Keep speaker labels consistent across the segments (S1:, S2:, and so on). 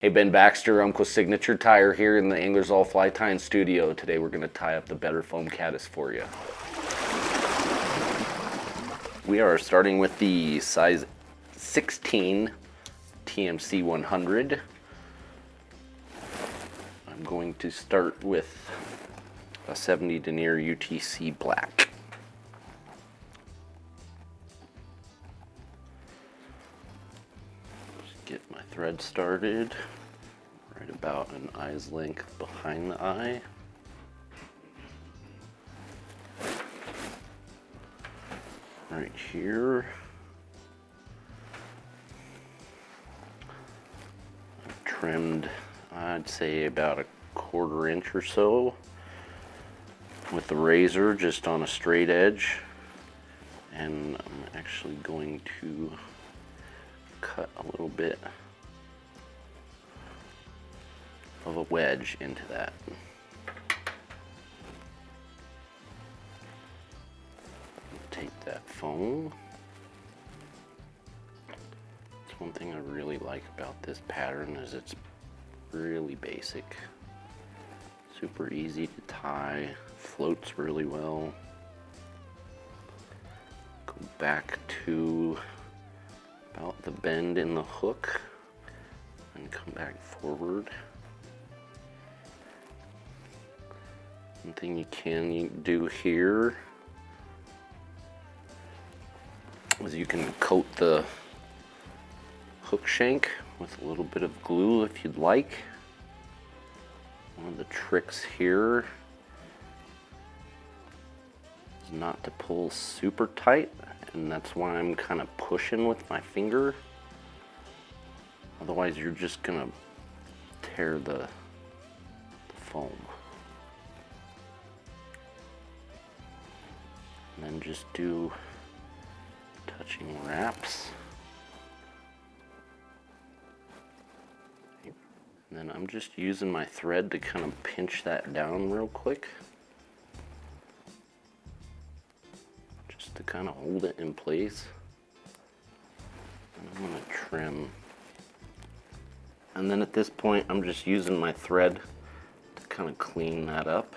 S1: Hey, Ben Baxter, Umpqua Signature Tire here in the Anglers All Fly Tying Studio. Today we're going to tie up the Better Foam Caddis for you. We are starting with the size 16 TMC 100. I'm going to start with a 70 Denier UTC black. Get my thread started right about an eye's length behind the eye. Right here. I've trimmed, I'd say, about a 1/4 inch or so with the razor just on a straight edge, and I'm actually going to cut a little bit of a wedge into that. Take that foam. That's one thing I really like about this pattern is it's really basic. Super easy to tie, floats really well. Go back to about the bend in the hook and come back forward. One thing you can do here is you can coat the hook shank with a little bit of glue if you'd like. One of the tricks here is not to pull super tight, and that's why I'm kind of pushing with my finger. Otherwise you're just gonna tear the foam. And then just do touching wraps. And then I'm just using my thread to kind of pinch that down real quick, just to kind of hold it in place. And I'm going to trim. And then at this point, I'm just using my thread to kind of clean that up.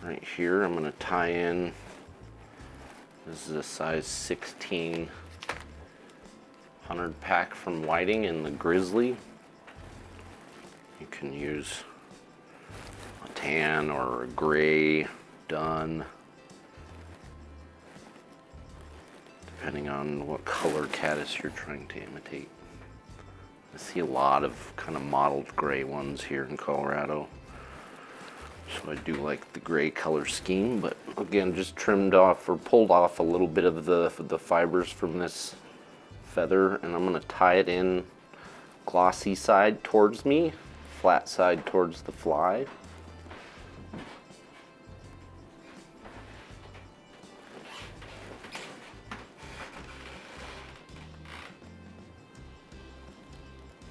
S1: Right here, I'm going to tie in, this is a size 16 100 pack from Whiting in the Grizzly. You can use a tan or a gray dun, depending on what color caddis you're trying to imitate. I see a lot of kind of mottled gray ones here in Colorado. So I do like the gray color scheme, but again, just trimmed off or pulled off a little bit of the fibers from this feather, and I'm going to tie it in glossy side towards me, flat side towards the fly.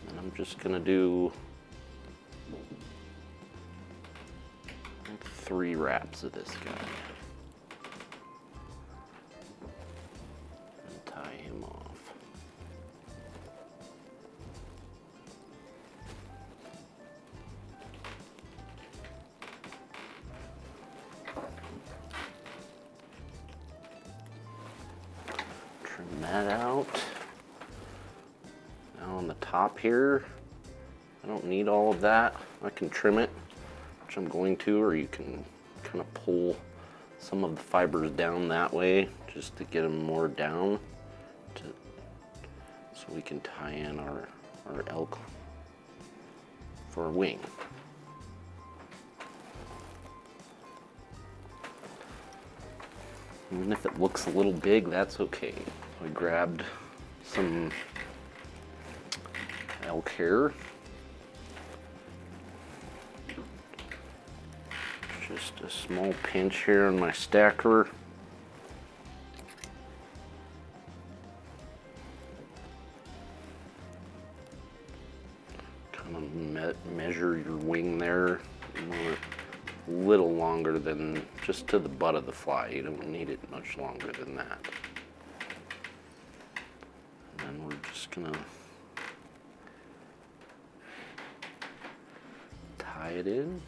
S1: And I'm just going to do 3 wraps of this guy. And tie him off. Trim that out. Now on the top here, I don't need all of that. I can trim it, which I'm going to, or you can kind of pull some of the fibers down that way just to get them more down so we can tie in our elk for a wing. Even if it looks a little big, that's okay. I grabbed some elk hair. Just a small pinch here on my stacker. Kind of measure your wing there. You want it a little longer than just to the butt of the fly. You don't need it much longer than that. And then we're just just gonna tie it in.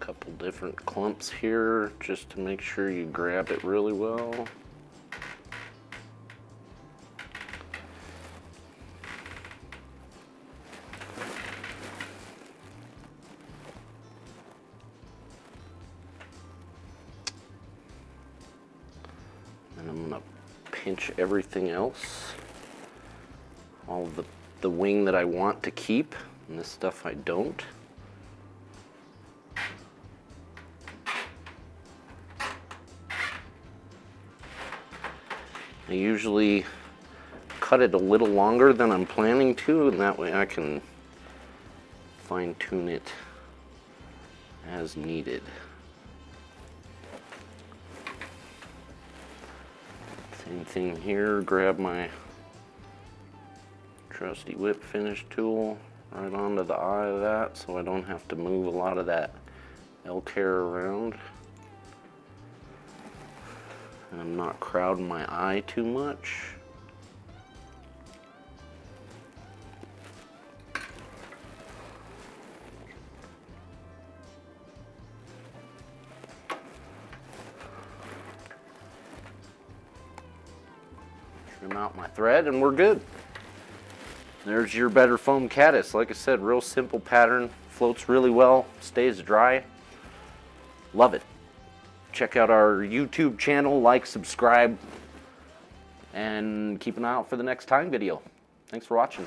S1: Couple different clumps here just to make sure you grab it really well. And I'm gonna pinch everything else. All of the wing that I want to keep, and this stuff I don't. I usually cut it a little longer than I'm planning to, and that way I can fine tune it as needed. Same thing here, grab my trusty whip finish tool right onto the eye of that so I don't have to move a lot of that elk hair around. And I'm not crowding my eye too much. Trim out my thread and we're good. There's your better foam caddis. Like I said, real simple pattern, floats really well, stays dry. Love it. Check out our YouTube channel, like, subscribe, and keep an eye out for the next time video. Thanks for watching.